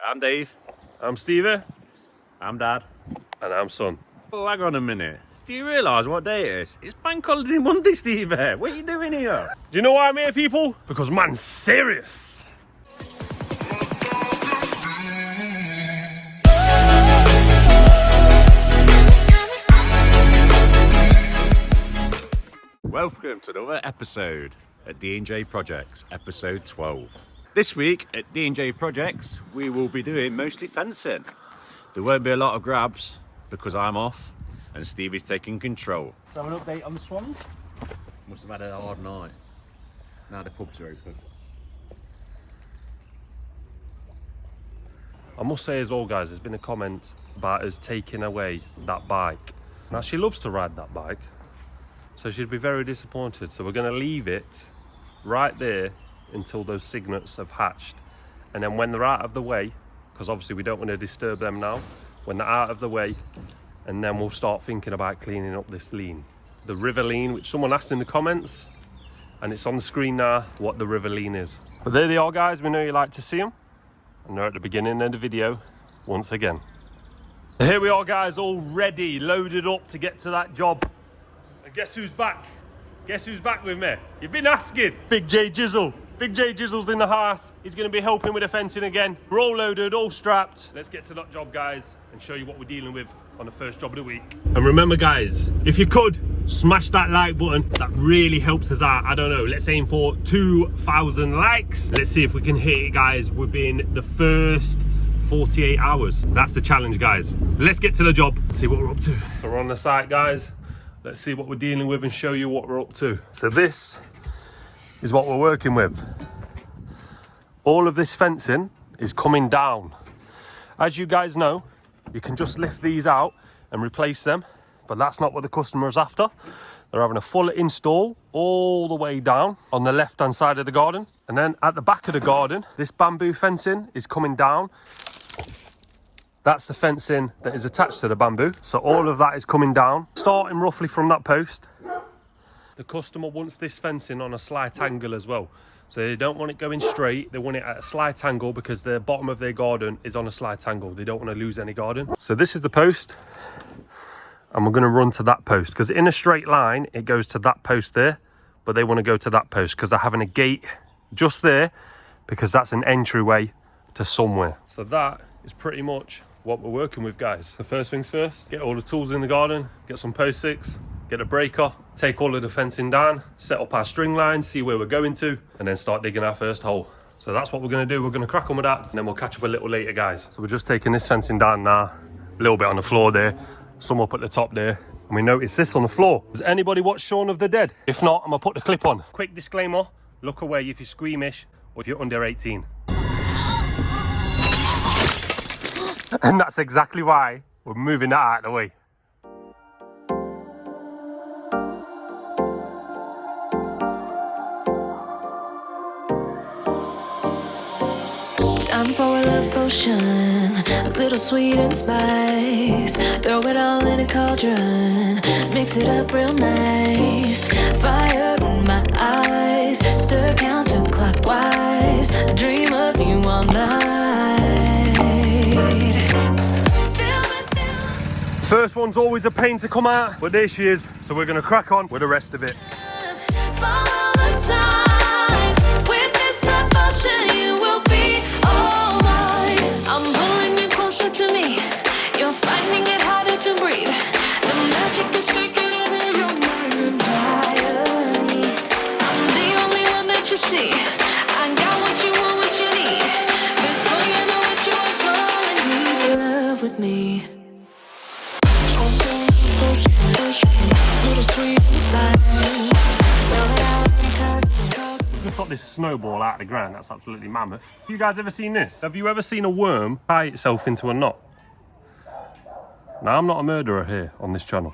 I'm Dave. I'm Stevie. I'm Dad. And I'm Son. Oh, hang on a minute. Do you realise what day it is? It's Bank Holiday Monday, Stevie. What are you doing here? Do you know why I'm here, people? Because man's serious. Welcome to another episode at D&J Projects, episode 12. This week at D&J Projects, we will be doing mostly fencing. There won't be a lot of grabs because I'm off and Stevie's taking control. So an update on the Swans? Must have had a hard night. Now the pubs are open. I must say as well, guys, there's been a comment about us taking away that bike. Now, she loves to ride that bike, so she'd be very disappointed. So we're going to leave it right there until those cygnets have hatched. And then when they're out of the way, because obviously we don't want to disturb them now, when they're out of the way, and then we'll start thinking about cleaning up this lean. The river lean, which someone asked in the comments, and it's on the screen now what the river lean is. But there they are, guys. We know you like to see them, and they're at the beginning of the video once again. Here we are, guys, all ready, loaded up to get to that job. And guess who's back? Guess who's back with me? You've been asking. Big J Jizzle. Big J Jizzle's in the house. He's going to be helping with the fencing again. We're all loaded, all strapped. Let's get to that job, guys, and show you what we're dealing with on the first job of the week. And remember, guys, if you could, smash that like button. That really helps us out. I don't know, let's aim for 2,000 likes. Let's see if we can hit it, guys, within the first 48 hours. That's the challenge, guys. Let's get to the job, see what we're up to. So we're on the site, guys. Let's see what we're dealing with and show you what we're up to. So this is what we're working with. All of this fencing is coming down. As you guys know, you can just lift these out and replace them, but that's not what the customer is after. They're having a full install all the way down on the left-hand side of the garden. And then at the back of the garden, this bamboo fencing is coming down. That's the fencing that is attached to the bamboo. So all of that is coming down, starting roughly from that post. The customer wants this fencing on a slight angle as well. So they don't want it going straight, they want it at a slight angle because the bottom of their garden is on a slight angle. They don't want to lose any garden. So this is the post, and we're going to run to that post because in a straight line, it goes to that post there, but they want to go to that post because they're having a gate just there because that's an entryway to somewhere. So that is pretty much what we're working with, guys. So first things first, get all the tools in the garden, get some post sticks, get a breaker, take all of the fencing down, set up our string line, see where we're going to, and then start digging our first hole. So that's what we're going to do. We're going to crack on with that, and then we'll catch up a little later, guys. So we're just taking this fencing down now, a little bit on the floor there, some up at the top there, and we notice this on the floor. Does anybody watch Shaun of the Dead? If not, I'm going to put the clip on. Quick disclaimer, look away if you're squeamish or if you're under 18. And that's exactly why we're moving that out of the way. Time for a love potion, a little sweet and spice. Throw it all in a cauldron, mix it up real nice. Fire in my eyes, stir counterclockwise. I dream of you all night. First one's always a pain to come out, but there she is. So we're gonna crack on with the rest of it. Follow the signs, with this devotion you will be all mine. I'm pulling you closer to me, you're finding it harder to breathe. The magic is taking over your mind entirely. I'm the only one that you see. I got what you want, what you need. Before you know it, you are falling deep in love with me. Just got this snowball out of the ground. That's absolutely mammoth. You guys ever seen this? Have you ever seen a worm tie itself into a knot? Now, I'm not a murderer here on this channel.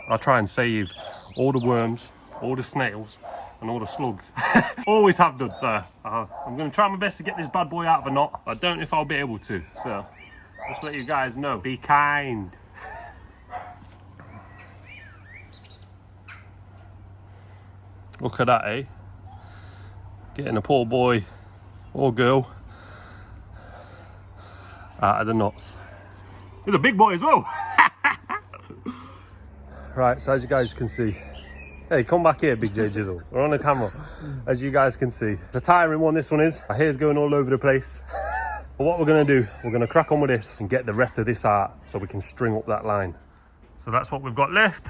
I try and save all the worms, all the snails, and all the slugs. Always have done, so I'm going to try my best to get this bad boy out of a knot. I don't know if I'll be able to, so just let you guys know. Be kind. Look at that, eh? Getting a poor boy or girl out of the nuts. He's a big boy as well. Right, so as you guys can see, hey, come back here, Big J Jizzle. We're on the camera. As you guys can see, it's a tiring one, this one is. My hair's going all over the place. But what we're gonna do, we're gonna crack on with this and get the rest of this out so we can string up that line. So that's what we've got left.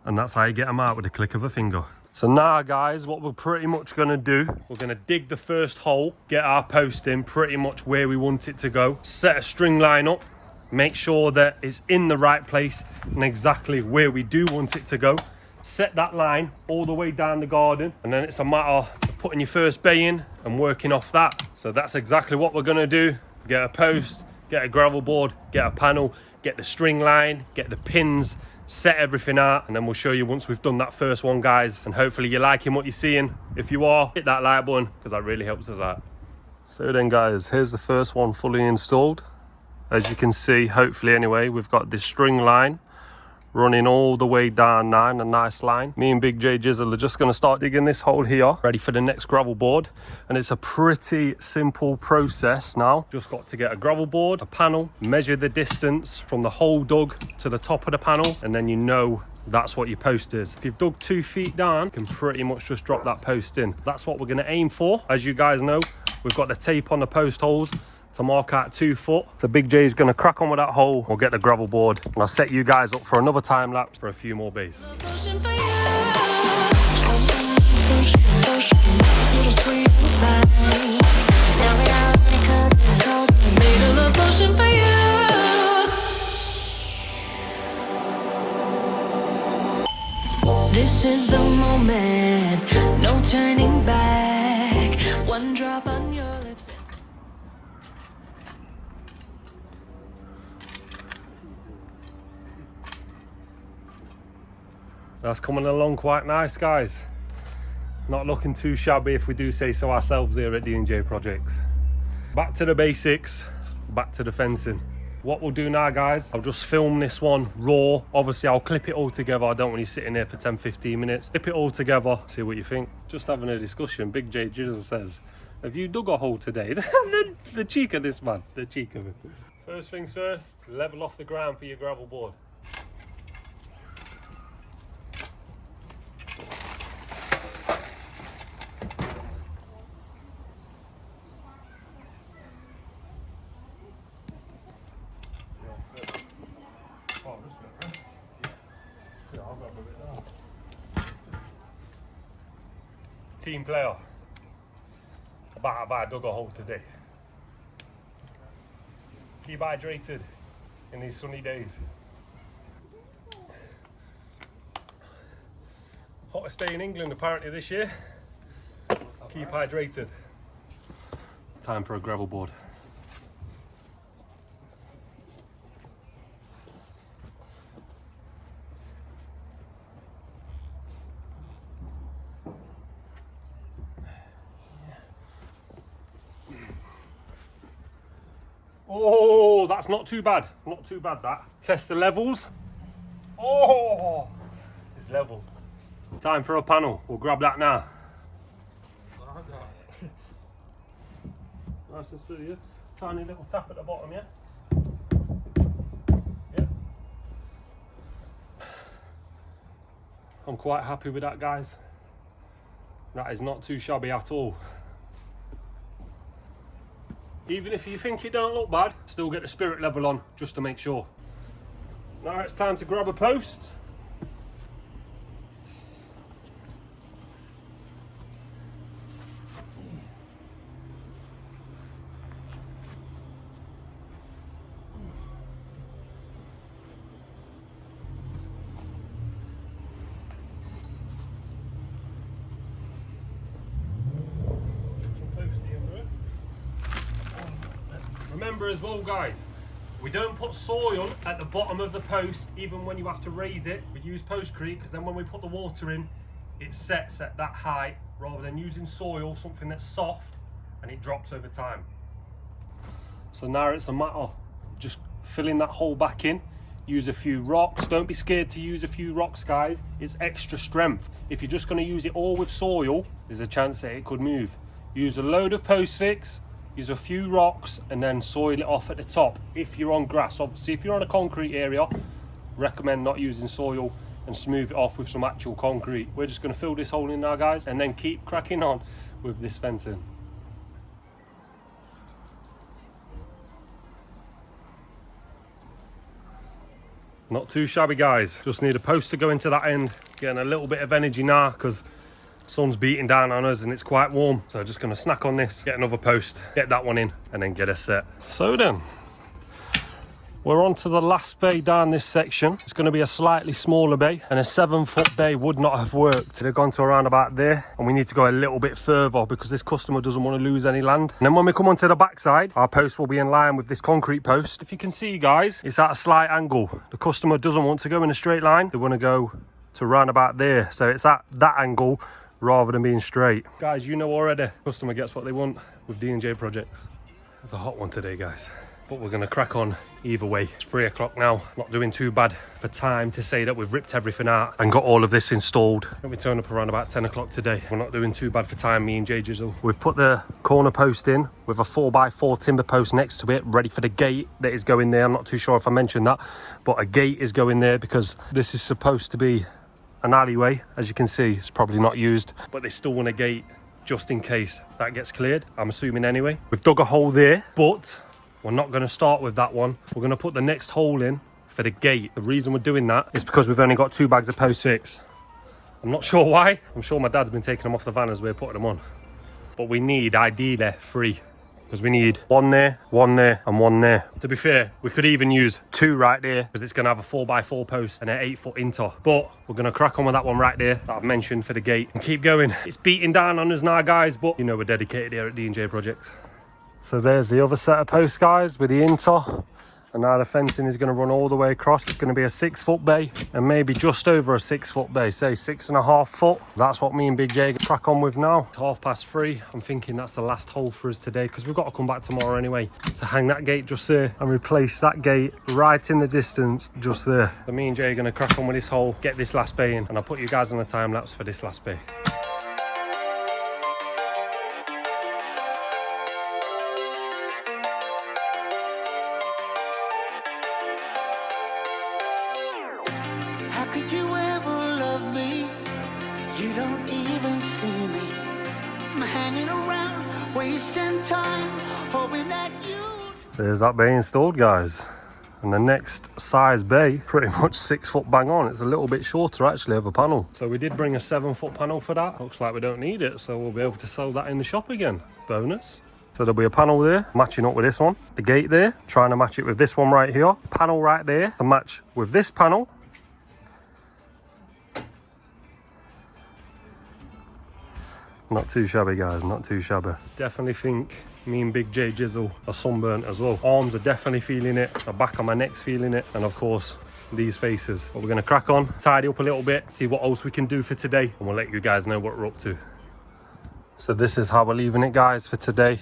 And that's how you get them out with a click of a finger. So now, guys, what we're pretty much gonna do, we're gonna dig the first hole, get our post in pretty much where we want it to go, set a string line up, make sure that it's in the right place and exactly where we do want it to go. Set that line all the way down the garden, and then it's a matter of putting your first bay in and working off that. So that's exactly what we're gonna do. Get a post, get a gravel board, get a panel, get the string line, get the pins, set everything out, and then we'll show you once we've done that first one, guys. And hopefully you're liking what you're seeing. If you are, hit that like button, because that really helps us out. So then, guys, here's the first one fully installed. As you can see, hopefully anyway, we've got this string line running all the way down now in a nice line. Me and Big J Jizzle are just going to start digging this hole here, ready for the next gravel board. And it's a pretty simple process now. Just got to get a gravel board, a panel, measure the distance from the hole dug to the top of the panel, and then you know that's what your post is. If you've dug 2 feet down, you can pretty much just drop that post in. That's what we're going to aim for. As you guys know, we've got the tape on the post holes to mark out 2 foot. So Big J is going to crack on with that hole. We'll get the gravel board, and I'll set you guys up for another time lapse for a few more bays. This is the moment, no turning back. One drop on your lips. That's coming along quite nice, guys. Not looking too shabby, if we do say so ourselves here at D&J Projects. Back to the basics, back to the fencing. What we'll do now, guys, I'll just film this one raw. Obviously, I'll clip it all together. I don't want you sitting there for 10-15 minutes. Clip it all together, see what you think. Just having a discussion. Big J Jizzle says, have you dug a hole today? The cheek of this man, the cheek of it. First things first, level off the ground for your gravel board. Team player. Have I dug a hole today? Keep hydrated in these sunny days. Hottest day in England apparently this year. Keep hydrated. Time for a gravel board. Oh, that's not too bad. Not too bad, that. Test the levels. Oh, it's level. Time for a panel. We'll grab that now. Nice and steady, yeah? Tiny little tap at the bottom, yeah? Yeah. I'm quite happy with that, guys. That is not too shabby at all. Even if you think it don't look bad, still get the spirit level on just to make sure. Now it's time to grab a post. Remember as well, guys, we don't put soil at the bottom of the post even when you have to raise it. We use postcrete because then when we put the water in, it sets at that height rather than using soil, something that's soft, and it drops over time. So now it's a matter of just filling that hole back in. Use a few rocks. Don't be scared to use a few rocks, guys. It's extra strength. If you're just going to use it all with soil, there's a chance that it could move. Use a load of post fix, use a few rocks and then soil it off at the top. If you're on grass, obviously if you're on a concrete area, recommend not using soil and smooth it off with some actual concrete. We're just going to fill this hole in now, guys, and then keep cracking on with this fencing. Not too shabby, guys. Just need a post to go into that end. Getting a little bit of energy now because sun's beating down on us and it's quite warm. So just going to snack on this, get another post, get that one in, and then get us set. So then, we're on to the last bay down this section. It's going to be a slightly smaller bay, and a 7-foot bay would not have worked. They've gone to around about there, and we need to go a little bit further because this customer doesn't want to lose any land. And then when we come onto the backside, our post will be in line with this concrete post. If you can see, guys, it's at a slight angle. The customer doesn't want to go in a straight line. They want to go to round about there. So it's at that angle rather than being straight. Guys, you know already, customer gets what they want with D&J Projects. It's a hot one today, guys. But we're going to crack on either way. It's 3 o'clock now. Not doing too bad for time to say that we've ripped everything out and got all of this installed. And we turn up around about 10 o'clock today. We're not doing too bad for time, me and Jay Jizzle. We've put the corner post in with a 4x4 timber post next to it, ready for the gate that is going there. I'm not too sure if I mentioned that, but a gate is going there because this is supposed to be an alleyway. As you can see, it's probably not used, but they still want a gate just in case that gets cleared. I'm assuming anyway. We've dug a hole there, but we're not going to start with that one. We're going to put the next hole in for the gate. The reason we're doing that is because we've only got 2 bags of post 6. I'm not sure why. I'm sure my dad's been taking them off the van as we're putting them on. But we need, ideally, 3. Because we need 1 there, 1 there, and 1 there. To be fair, we could even use 2 right there because it's going to have a 4x4 post and an 8-foot inter. But we're going to crack on with that one right there that I've mentioned for the gate and keep going. It's beating down on us now, guys, but you know we're dedicated here at D&J Projects. So there's the other set of posts, guys, with the inter. And now the fencing is going to run all the way across. It's going to be a 6-foot bay and maybe just over a 6-foot bay, say 6.5 foot. That's what me and Big J crack on with now. It's 3:30. I'm thinking that's the last hole for us today because we've got to come back tomorrow anyway to hang that gate just there and replace that gate right in the distance just there. So me and Jay are going to crack on with this hole, get this last bay in, and I'll put you guys on a time lapse for this last bay. How could you ever love me? You don't even see me. I'm hanging around, wasting time, hoping that you... There's that bay installed, guys. And the next size bay, pretty much 6 foot bang on. It's a little bit shorter actually of a panel. So we did bring a 7-foot panel for that. Looks like we don't need it, so we'll be able to sell that in the shop again. Bonus. So there'll be a panel there, matching up with this one. A gate there, trying to match it with this one right here. Panel right there to match with this panel. Not too shabby, guys, not too shabby. Definitely think me and Big J Jizzle are sunburnt as well. Arms are definitely feeling it, the back of my neck's feeling it, and of course, these faces. But we're gonna crack on, tidy up a little bit, see what else we can do for today, and we'll let you guys know what we're up to. So this is how we're leaving it, guys, for today.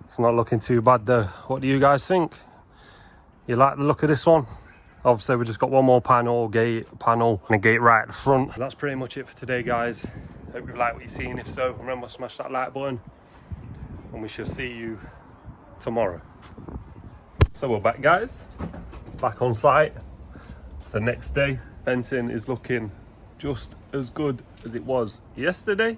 It's not looking too bad though. What do you guys think? You like the look of this one? Obviously, we just got one more panel, gate, panel, and a gate right at the front. That's pretty much it for today, guys. Hope you like what you're seeing. If so, remember, smash that like button, and we shall see you tomorrow. So we're back, guys, back on site. It's the next day. Fencing is looking just as good as it was yesterday.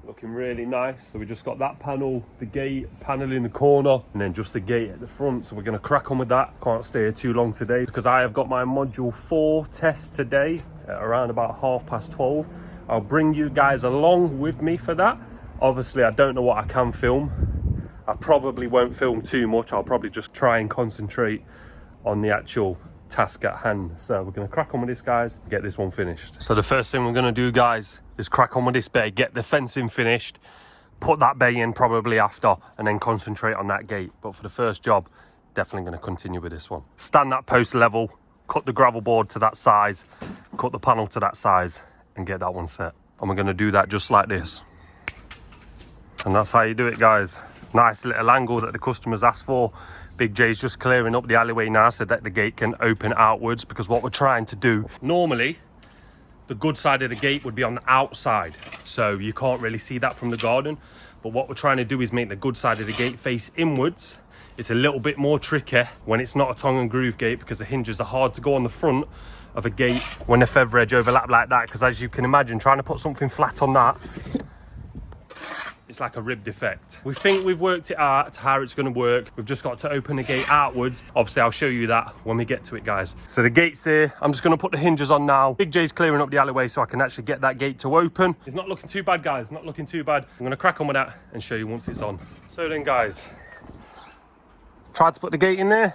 Looking really nice. So we just got that panel, the gate, panel in the corner, and then just the gate at the front. So we're going to crack on with that. Can't stay here too long today because I have got my module 4 test today at around about 12:30. I'll bring you guys along with me for that. Obviously, I don't know what I can film. I probably won't film too much. I'll probably just try and concentrate on the actual task at hand. So we're going to crack on with this, guys, get this one finished. So the first thing we're going to do, guys, is crack on with this bay, get the fencing finished, put that bay in probably after, and then concentrate on that gate. But for the first job, definitely going to continue with this one. Stand that post level, cut the gravel board to that size, cut the panel to that size, and get that one set. And we're going to do that just like this. And that's how you do it, guys. Nice little angle that the customers asked for. Big J's just clearing up the alleyway now so that the gate can open outwards, because what we're trying to do, normally the good side of the gate would be on the outside, so you can't really see that from the garden. But what we're trying to do is make the good side of the gate face inwards. It's a little bit more tricky when it's not a tongue and groove gate, because the hinges are hard to go on the front of a gate when the feather edge overlap like that, because as you can imagine, trying to put something flat on that, it's like a ribbed effect. We think we've worked it out how it's going to work. We've just got to open the gate outwards. Obviously, I'll show you that when we get to it, guys. So the gate's here. I'm just going to put the hinges on now. Big J's clearing up the alleyway so I can actually get that gate to open. It's not looking too bad, guys. Not looking too bad. I'm going to crack on with that and show you once it's on. So then, guys, tried to put the gate in there.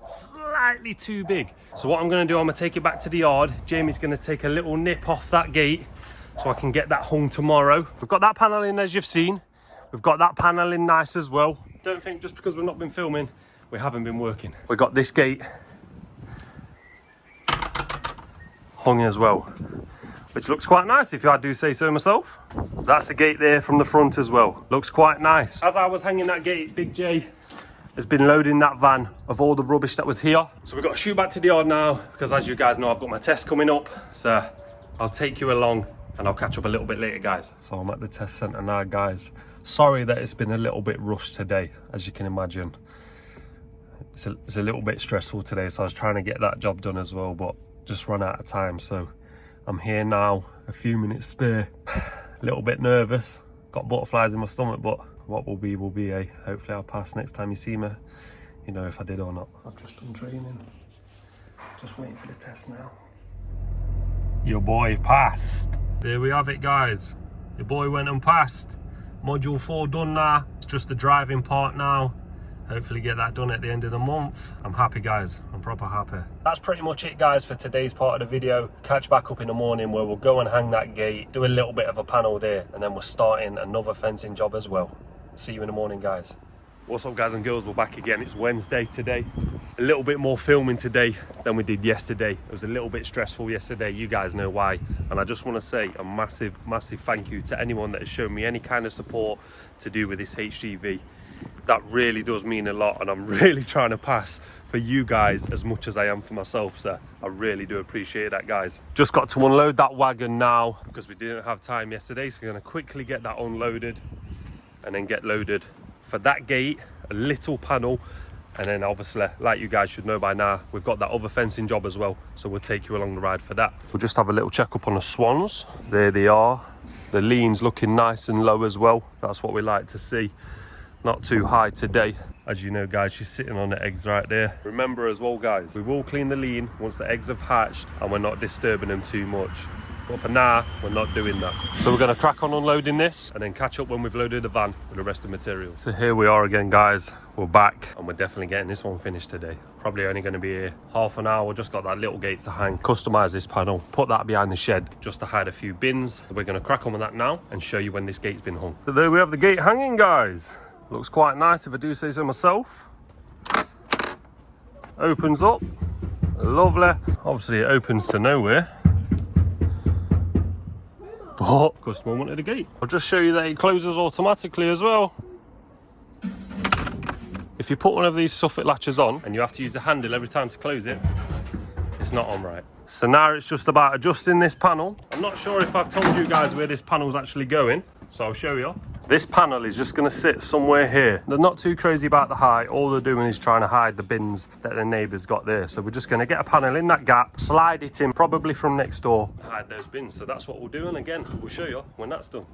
Slightly too big. So what I'm going to do, I'm going to take it back to the yard. Jamie's going to take a little nip off that gate so I can get that hung tomorrow. We've got that panel in, as you've seen. We've got that panel in nice as well. Don't think just because we've not been filming, we haven't been working. We've got this gate hung as well, which looks quite nice if I do say so myself. That's the gate there from the front as well. Looks quite nice. As I was hanging that gate, Big J has been loading that van of all the rubbish that was here. So we've got to shoot back to the yard now, because as you guys know, I've got my test coming up. So I'll take you along and I'll catch up a little bit later, guys. So I'm at the test centre now, guys. Sorry that it's been a little bit rushed today, as you can imagine. It's a little bit stressful today, so I was trying to get that job done as well, but just run out of time. So I'm here now, a few minutes spare. A little bit nervous, got butterflies in my stomach, but what will be, eh? Hopefully I'll pass next time you see me. You know if I did or not. I've just done training. Just waiting for the test now. Your boy passed. There we have it, guys. Your boy went and passed. Module 4 done now. It's just the driving part now. Hopefully get that done at the end of the month. I'm happy, guys. I'm proper happy. That's pretty much it, guys, for today's part of the video. Catch back up in the morning where we'll go and hang that gate, do a little bit of a panel there, and then we're starting another fencing job as well. See you in the morning, guys. What's up, guys and girls? We're back again. It's Wednesday today. A little bit more filming today than we did yesterday. It was a little bit stressful yesterday. You guys know why. And I just want to say a massive thank you to anyone that has shown me any kind of support to do with this HGV. That really does mean a lot, and I'm really trying to pass for you guys as much as I am for myself, so I really do appreciate that, guys. Just got to unload that wagon now because we didn't have time yesterday, so we're going to quickly get that unloaded and then get loaded for that gate, a little panel, and then obviously, like you guys should know by now, we've got that other fencing job as well, so we'll take you along the ride for that. We'll just have a little check up on the swans. There they are. The lean's looking nice and low as well. That's what we like to see. Not too high today. As you know, guys, she's sitting on the eggs right there. Remember as well, guys, we will clean the lean once the eggs have hatched and we're not disturbing them too much. But for now, we're not doing that. So we're going to crack on unloading this and then catch up when we've loaded the van with the rest of the materials. So here we are again, guys. We're back and we're definitely getting this one finished today. Probably only going to be here half an hour. Just got that little gate to hang. Customise this panel, put that behind the shed just to hide a few bins. We're going to crack on with that now and show you when this gate's been hung. So there we have the gate hanging, guys. Looks quite nice if I do say so myself. Opens up. Lovely. Obviously it opens to nowhere. But customer wanted a gate. I'll just show you that it closes automatically as well. If you put one of these soffit latches on and you have to use the handle every time to close it, it's not on right. So now it's just about adjusting this panel. I'm not sure if I've told you guys where this panel's actually going, so I'll show you. This panel is just going to sit somewhere here. They're not too crazy about the height. All they're doing is trying to hide the bins that the neighbours got there. So we're just going to get a panel in that gap, slide it in, probably from next door, hide those bins. So that's what we'll do. And again, we'll show you when that's done.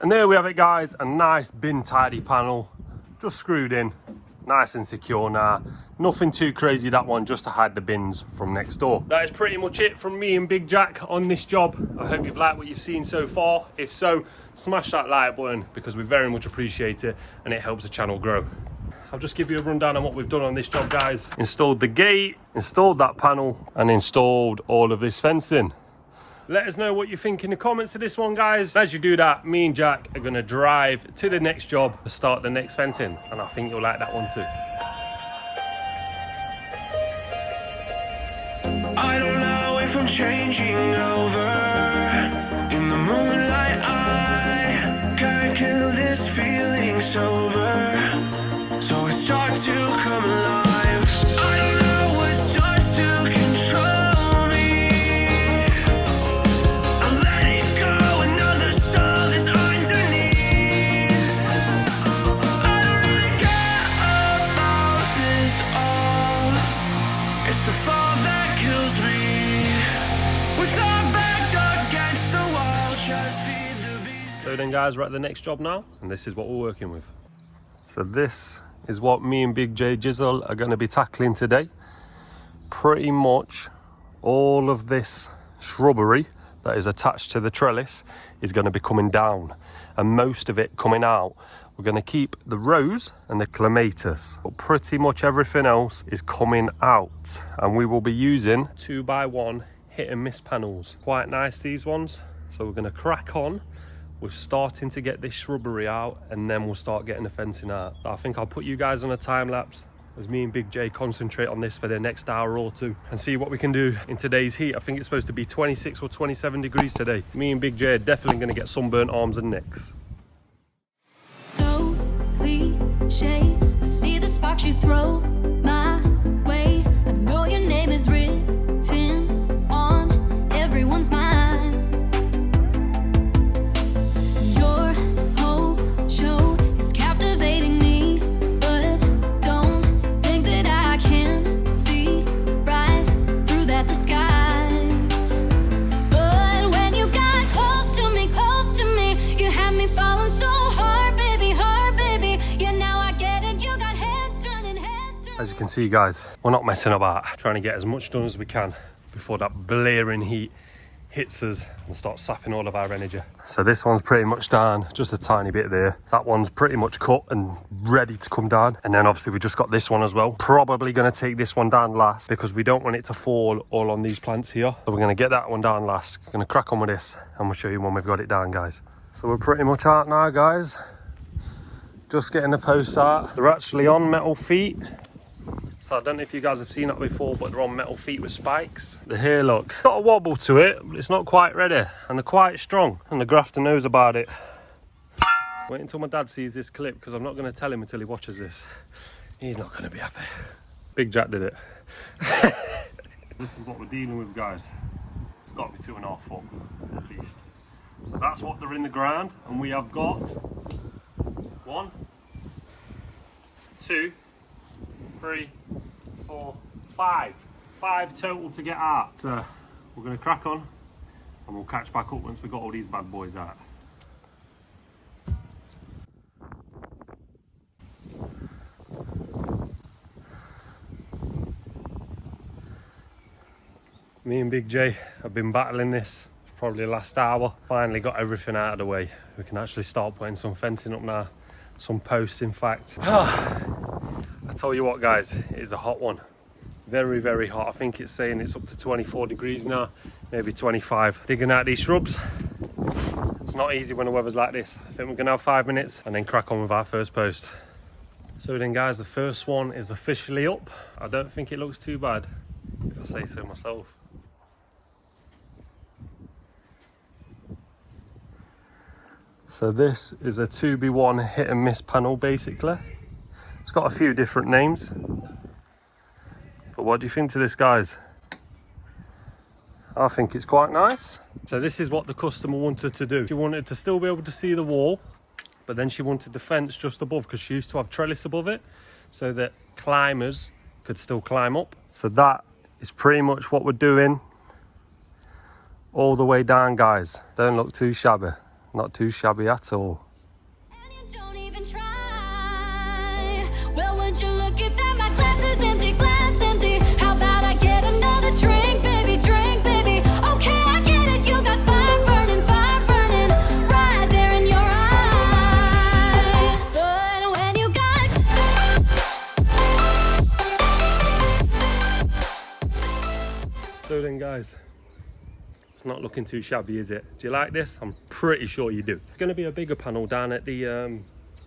And there we have it, guys. A nice bin tidy panel, just screwed in. Nice and secure now. Nothing too crazy, that one, just to hide the bins from next door. That is pretty much it from me and Big Jack on this job. I hope you've liked what you've seen so far. If so, smash that like button because we very much appreciate it and it helps the channel grow. I'll just give you a rundown on what we've done on this job, guys. Installed the gate, installed that panel, and installed all of this fencing. Let us know what you think in the comments of this one, guys. As you do that, me and Jack are going to drive to the next job to start the next fencing, and I think you'll like that one too. I don't know if I'm changing over. In the moonlight, I can't kill this feeling sober. So I start to come alive. I don't know what starts to control me. I let it go, another soul that's underneath. guys, we're at the next job now, and this is what we're working with. So this is what me and Big J Jizzle are going to be tackling today. Pretty much all of this shrubbery that is attached to the trellis is going to be coming down, and most of it coming out. We're going to keep the rose and the clematis, but pretty much everything else is coming out, and we will be using 2x1 hit and miss panels. Quite nice, these ones. So we're going to crack on with starting to get this shrubbery out, and then we'll start getting the fencing out. I think I'll put you guys on a time lapse as me and Big J concentrate on this for the next hour or two and see what we can do in today's heat. I think it's supposed to be 26 or 27 degrees today. Me and Big J are definitely going to get sunburnt arms and necks. So cliche, I see the sparks you throw my way. I know your name is written on everyone's mind. Your whole show is captivating me, but don't think that I can see right through that disguise. But when you got close to me, you had me falling so hard, baby. Yeah, now I get it. You got heads turning. As you can see, guys, we're not messing about, trying to get as much done as we can before that blaring heat hits us and starts sapping all of our energy. So this one's pretty much done, just a tiny bit there. That one's pretty much cut and ready to come down. And then obviously we just got this one as well. Probably going to take this one down last because we don't want it to fall all on these plants here. So we're going to get that one down last. Going to crack on with this and we'll show you when we've got it down, guys. So we're pretty much out now, guys. Just getting the posts out. They're actually on metal feet. So I don't know if you guys have seen that before, but they're on metal feet with spikes. The here, look, got a wobble to it, but it's not quite ready. And they're quite strong, and the grafter knows about it. Wait until my dad sees this clip, because I'm not going to tell him until he watches this. He's not going to be happy. Big Jack did it. This is what we're dealing with, guys. It's got to be 2.5 foot, at least. So that's what they're in the ground, and we have got 1, 2, 3, 4, 5. 5 total to get out. So we're going to crack on and we'll catch back up once we've got all these bad boys out. Me and Big J have been battling this probably the last hour. Finally got everything out of the way. We can actually start putting some fencing up now. Some posts, in fact. I tell you what, guys, it is a hot one. Very, very hot. I think it's saying it's up to 24 degrees now, maybe 25. Digging out these shrubs. It's not easy when the weather's like this. I think we're gonna have 5 minutes and then crack on with our first post. So then, guys, the first one is officially up. I don't think it looks too bad, if I say so myself. So this is a 2x1 hit and miss panel, basically. It's got a few different names. But what do you think to this, guys? I think it's quite nice. So this is what the customer wanted to do. She wanted to still be able to see the wall, but then she wanted the fence just above because she used to have trellis above it so that climbers could still climb up. So that is pretty much what we're doing all the way down, guys. Don't look too shabby. Not too shabby at all. And you don't even try. Well, would you look at that? My glass is empty, glass empty. How about I get another drink, baby, drink, baby. Okay, I get it. You got fire burning right there in your eyes. So when you got. So then, guys, it's not looking too shabby, is it? Do you like this? I'm pretty sure you do. It's going to be a bigger panel down at the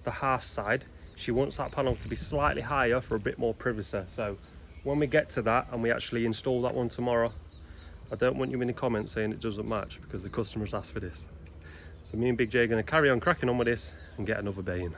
hearth side. She wants that panel to be slightly higher for a bit more privacy. So when we get to that and we actually install that one tomorrow, I don't want you in the comments saying it doesn't match because the customers asked for this. So me and Big J are going to carry on cracking on with this and get another bay in.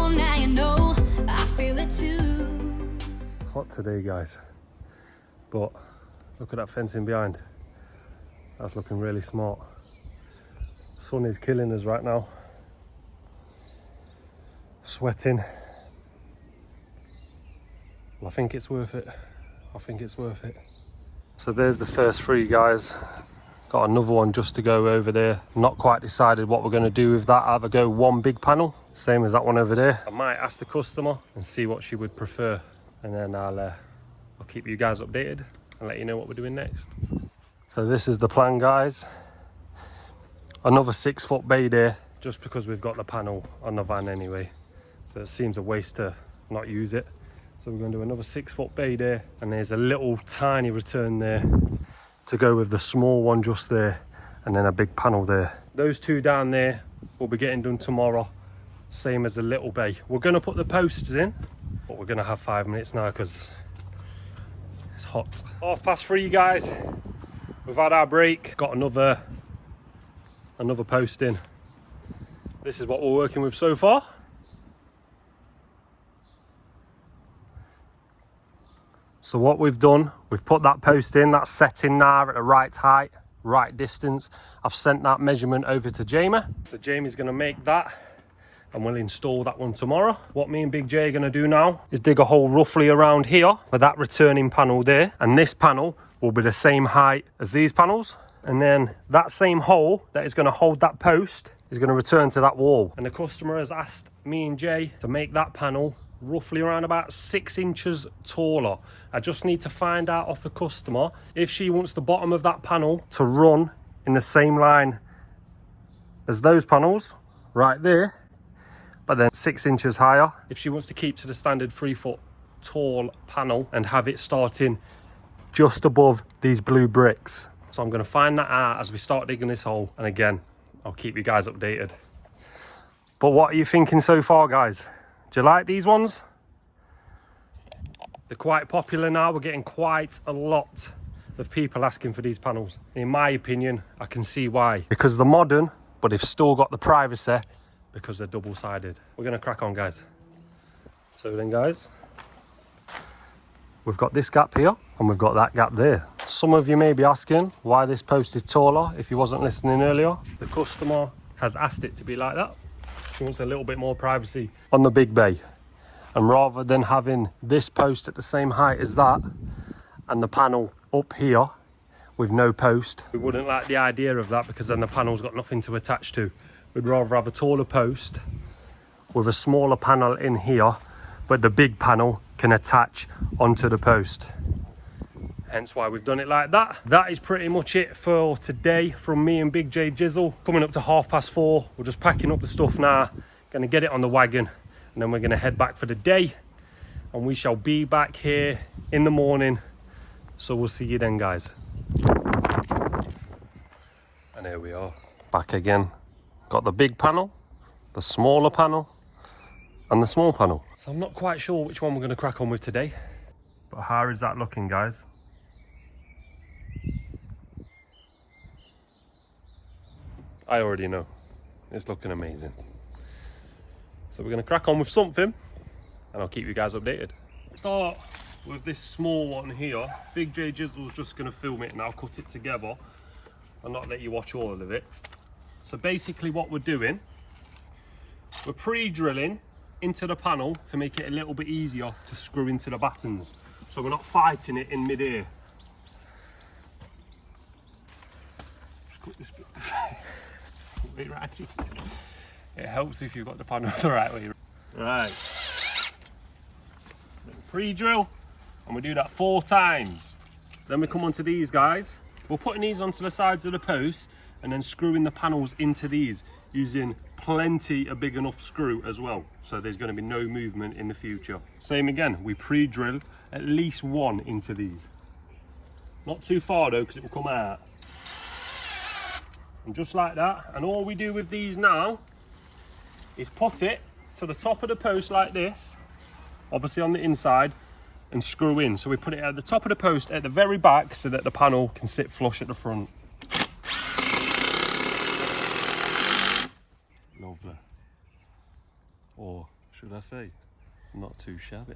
Now you know hot today, guys. But look at that fencing behind. That's looking really smart. Sun is killing us right now. Sweating. Well, I think it's worth it. I think it's worth it. So there's the first 3, guys. Got another one just to go over there. Not quite decided what we're going to do with that. Either go one big panel, same as that one over there. I might ask the customer and see what she would prefer, and then I'll keep you guys updated and let you know what we're doing next. So this is the plan, guys. Another 6-foot bay there, just because we've got the panel on the van anyway. So it seems a waste to not use it. So we're going to do another 6-foot bay there, and there's a little tiny return there to go with the small one just there, and then a big panel there. Those 2 down there will be getting done tomorrow, same as the little bay. We're going to put the posts in, but we're going to have 5 minutes now because it's hot. 3:30, guys. We've had our break, got another post in. This is what we're working with so far. So what we've done, we've put that post in, that's set in now at the right height, right distance. I've sent that measurement over to Jamie. So Jamie's gonna make that and we'll install that one tomorrow. What me and Big J are gonna do now is dig a hole roughly around here for that returning panel there. And this panel will be the same height as these panels. And then that same hole that is gonna hold that post is gonna return to that wall. And the customer has asked me and Jay to make that panel roughly around about 6 inches taller. I just need to find out off the customer if she wants the bottom of that panel to run in the same line as those panels right there, but then 6 inches higher. If she wants to keep to the standard 3-foot tall panel and have it starting just above these blue bricks. So I'm going to find that out as we start digging this hole, and again I'll keep you guys updated. But what are you thinking so far, guys? Do you like these ones? They're quite popular now. We're getting quite a lot of people asking for these panels. In my opinion, I can see why. Because they're modern, but they've still got the privacy because they're double-sided. We're gonna crack on, guys. So then, guys, we've got this gap here and we've got that gap there. Some of you may be asking why this post is taller if you wasn't listening earlier. The customer has asked it to be like that. She wants a little bit more privacy on the big bay. And rather than having this post at the same height as that and the panel up here with no post, we wouldn't like the idea of that because then the panel's got nothing to attach to. We'd rather have a taller post with a smaller panel in here, but the big panel can attach onto the post. Hence why we've done it like that. That is pretty much it for today from me and Big J Jizzle. Coming up to 4:30. We're just packing up the stuff now. Gonna get it on the wagon and then we're gonna head back for the day. And we shall be back here in the morning. So we'll see you then, guys. And here we are. Back again. Got the big panel, the smaller panel, and the small panel. So I'm not quite sure which one we're gonna crack on with today. But how is that looking, guys? I already know. It's looking amazing. So we're going to crack on with something and I'll keep you guys updated. Start with this small one here. Big J Jizzle's just going to film it and I'll cut it together and not let you watch all of it. So basically what we're doing, we're pre-drilling into the panel to make it a little bit easier to screw into the battens. So we're not fighting it in mid-air. Just cut this bit. Right. It helps if you've got the panel the right way. Right. Pre-drill, and we do that 4 times. Then we come onto these guys. We're putting these onto the sides of the post and then screwing the panels into these using plenty a big enough screw as well. So there's going to be no movement in the future. Same again, we pre-drill at least 1 into these. Not too far though, because it will come out. And just like that, and all we do with these now is put it to the top of the post like this, obviously on the inside, and screw in. So we put it at the top of the post at the very back so that the panel can sit flush at the front. Lovely. Or should I say, not too shabby.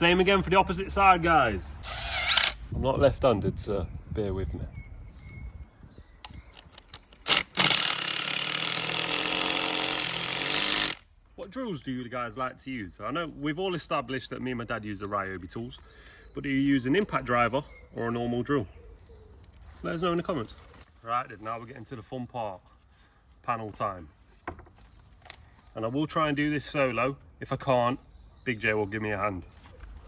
Same again for the opposite side, guys. I'm not left-handed, so bear with me. What drills do you guys like to use? I know we've all established that me and my dad use the Ryobi tools, but do you use an impact driver or a normal drill? Let us know in the comments. Right then, now we're getting to the fun part. Panel time. And I will try and do this solo. If I can't, Big J will give me a hand.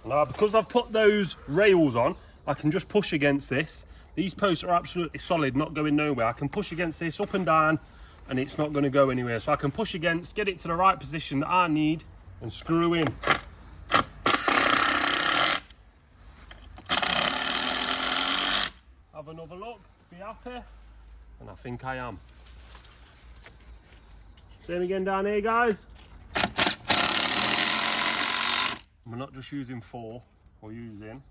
Now, because I've put those rails on, I can just push against this. These posts are absolutely solid, not going nowhere. I can push against this up and down, and it's not going to go anywhere. So I can push against, get it to the right position that I need, and screw in. Have another look, be happy, and I think I am. Same again down here, guys. We're not just using 4, we're using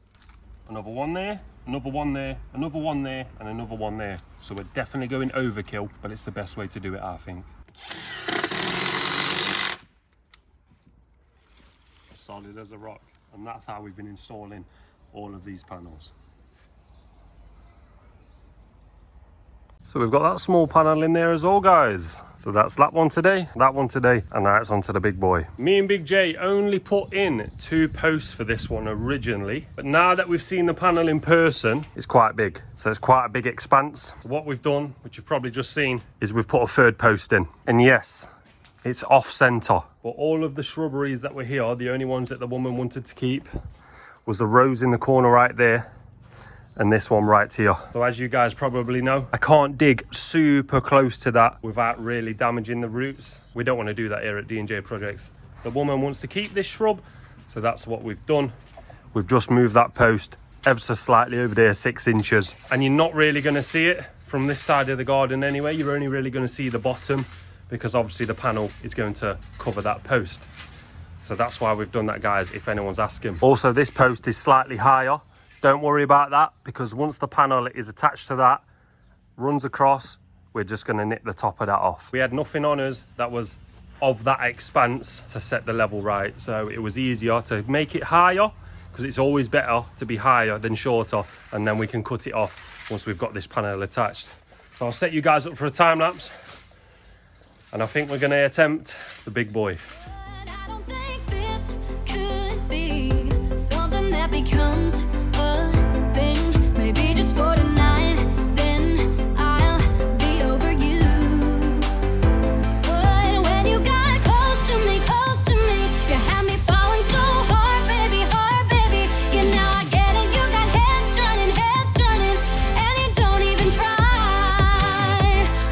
another one there, another one there, another one there, and another one there. So we're definitely going overkill, but it's the best way to do it, I think. Solid as a rock, and that's how we've been installing all of these panels. So we've got that small panel in there as well, guys. So that's that one today, and now it's on to the big boy. Me and Big J only put in 2 posts for this one originally, but now that we've seen the panel in person, it's quite big. So it's quite a big expanse. What we've done, which you've probably just seen, is we've put a 3rd post in. And yes, it's off center, but all of the shrubberies that were here, the only ones that the woman wanted to keep was the rose in the corner right there, and this one right here. So as you guys probably know, I can't dig super close to that without really damaging the roots. We don't want to do that here at D&J Projects. The woman wants to keep this shrub, so that's what we've done. We've just moved that post ever so slightly over there, 6 inches. And you're not really going to see it from this side of the garden anyway. You're only really going to see the bottom, because obviously the panel is going to cover that post. So that's why we've done that, guys, if anyone's asking. Also, this post is slightly higher. Don't worry about that, because once the panel is attached to that, runs across, we're just going to nip the top of that off. We had nothing on us that was of that expanse to set the level right, so it was easier to make it higher, because it's always better to be higher than shorter, and then we can cut it off once we've got this panel attached. So I'll set you guys up for a time lapse, and I think we're going to attempt the big boy. I don't think this could be something that becomes a thing. Maybe just for tonight, then I'll be over you. But when you got close to me, you had me falling so hard, baby, Yeah, now I get it, you got heads turning, and you don't even try.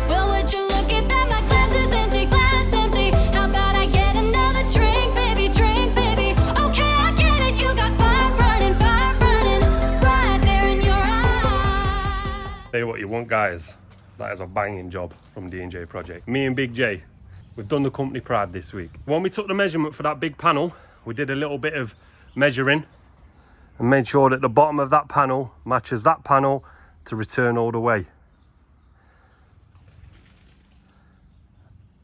Well, would you look at that, my glass is empty, How about I get another drink, baby, Okay, I get it, you got fire running right there in your eyes. Tell you what you want, guys. That is a banging job from D&J Project. Me and Big J, we've done the company pride this week. When we took the measurement for that big panel, we did a little bit of measuring and made sure that the bottom of that panel matches that panel to return all the way.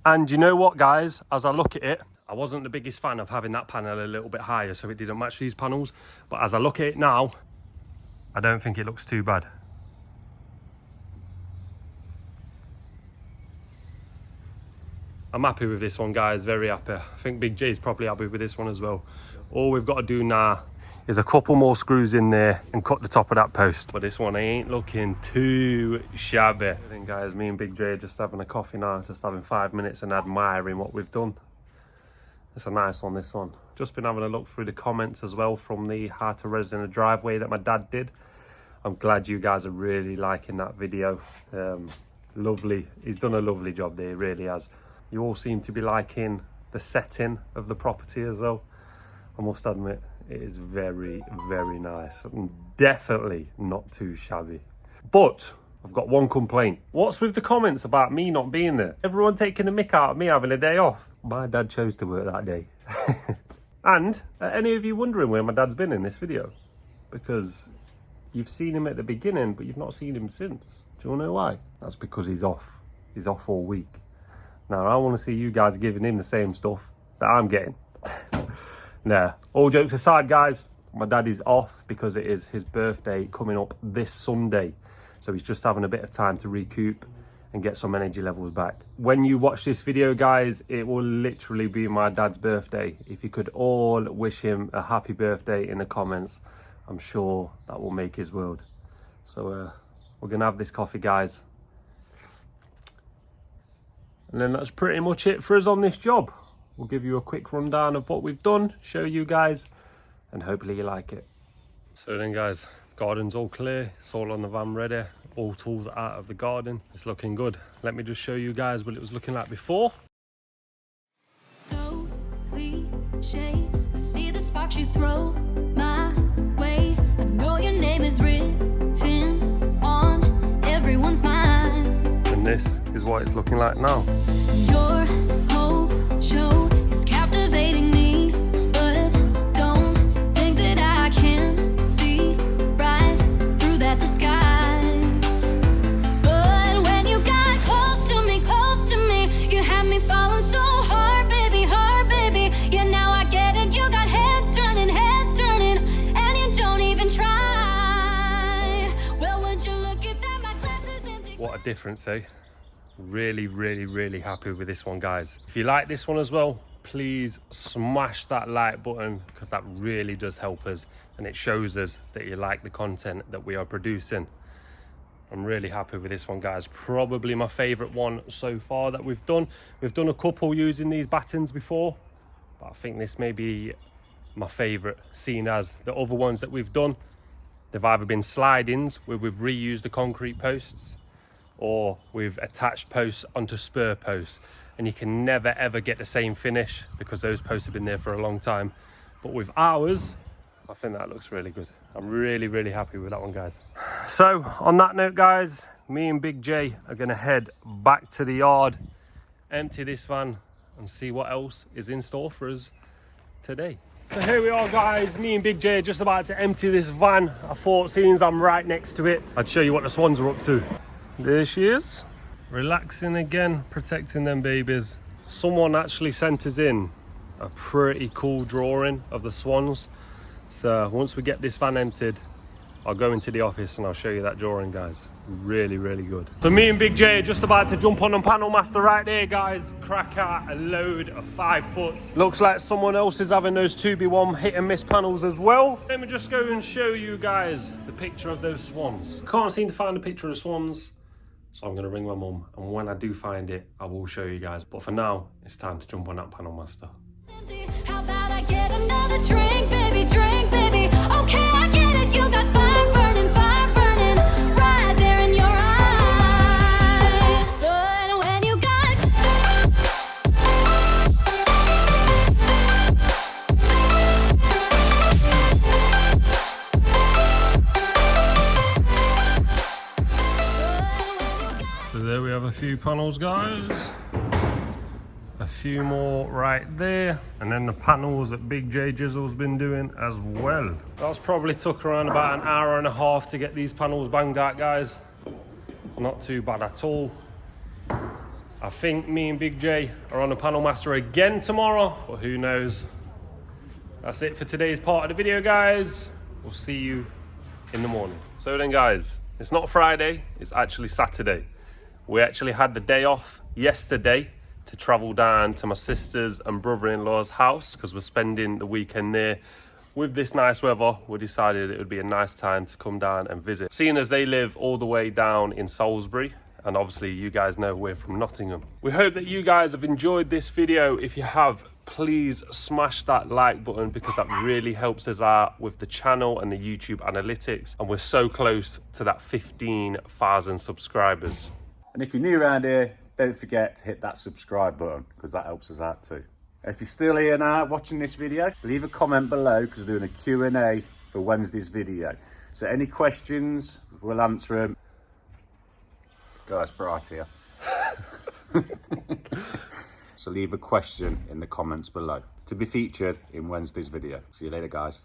And you know what, guys, as I look at it, I wasn't the biggest fan of having that panel a little bit higher so it didn't match these panels, but as I look at it now, I don't think it looks too bad. I'm happy with this one, guys, very happy. I think Big J's probably happy with this one as well. All we've got to do now is a couple more screws in there and cut the top of that post. But this one ain't looking too shabby. I think, guys, me and Big J are just having a coffee now, just having 5 minutes and admiring what we've done. It's a nice one, this one. Just been having a look through the comments as well from the how to resin a driveway that my dad did. I'm glad you guys are really liking that video. Lovely. He's done a lovely job there, he really has. You all seem to be liking the setting of the property as well. I must admit, it is very, very nice and definitely not too shabby. But I've got one complaint. What's with the comments about me not being there? Everyone taking the mick out of me having a day off. My dad chose to work that day. And are any of you wondering where my dad's been in this video? Because you've seen him at the beginning, but you've not seen him since. Do you want to know why? That's because he's off. He's off all week. Now, I want to see you guys giving him the same stuff that I'm getting. Nah, all jokes aside, guys, My dad is off because it is his birthday coming up this Sunday. So he's just having a bit of time to recoup and get some energy levels back. When you watch this video, guys, it will literally be my dad's birthday. If you could all wish him a happy birthday in the comments, I'm sure that will make his world. So we're gonna have this coffee, guys. And then that's pretty much it for us on this job. We'll give you a quick rundown of what we've done, show you guys, and hopefully you like it. So then, guys, garden's all clear, it's all on the van ready, all tools are out of the garden. It's looking good. Let me just show you guys what it was looking like before. So cliche, I see the sparks you throw my way. I know your name is written on everyone's mind. And this is what it's looking like now. Your whole show is captivating me, but don't think that I can see right through that disguise. But when you got close to me, you had me falling so hard, baby, yeah, now I get it. You got heads turning, and you don't even try. Well, would you look at that? My glasses empty. What a difference, eh? Really happy with this one, guys. If you like this one as well, please smash that like button, because that really does help us and it shows us that you like the content that we are producing. I'm really happy with this one, guys. Probably my favorite one so far that we've done. We've done a couple using these battens before, but I think this may be my favorite, seeing as the other ones that we've done, they've either been slide-ins where we've reused the concrete posts, or we've attached posts onto spur posts, and you can never ever get the same finish because those posts have been there for a long time. But with ours, I think that looks really good. I'm really happy with that one, guys. So on that note, guys, me and Big J are gonna head back to the yard, empty this van, and see what else is in store for us today. So here we are, guys. Me and Big J are just about to empty this van. I thought, seeing as I'm right next to it, I'd show you what the swans are up to. There she is, relaxing again, protecting them babies. Someone actually sent us in a pretty cool drawing of the swans. So once we get this van emptied, I'll go into the office and I'll show you that drawing, guys. Really good. So me and Big J are just about to jump on the panel master right there, guys. Crack out a load of 5 foot. Looks like someone else is having those 2B1 hit and miss panels as well. Let me just go and show you guys the picture of those swans. Can't seem to find a picture of the swans, so I'm gonna ring my mum, and when I do find it, I will show you guys. But for now, it's time to jump on that panel master. How about I get another drink, baby, okay, I get it. You got fire burning right there in your eyes. So when you got So there we have a few panels, guys. A few more right there, and then the panels that Big J Jizzle's been doing as well. That's probably took around about an hour and a half to get these panels banged out, guys. Not too bad at all. I think me and Big J are on the panel master again tomorrow, but who knows. That's it for today's part of the video, guys. We'll see you in the morning. So then, guys, it's not Friday, it's actually Saturday. We actually had the day off yesterday to travel down to my sister's and brother-in-law's house because we're spending the weekend there. With this nice weather, we decided it would be a nice time to come down and visit. Seeing as they live all the way down in Salisbury, and obviously you guys know we're from Nottingham. We hope that you guys have enjoyed this video. If you have, please smash that like button, because that really helps us out with the channel and the YouTube analytics. And we're so close to that 15,000 subscribers. And if you're new around here, don't forget to hit that subscribe button, because that helps us out too. If you're still here now watching this video, leave a comment below, because we're doing a Q&A for Wednesday's video. So any questions, we'll answer them. God, it's bright here. So leave a question in the comments below to be featured in Wednesday's video. See you later, guys.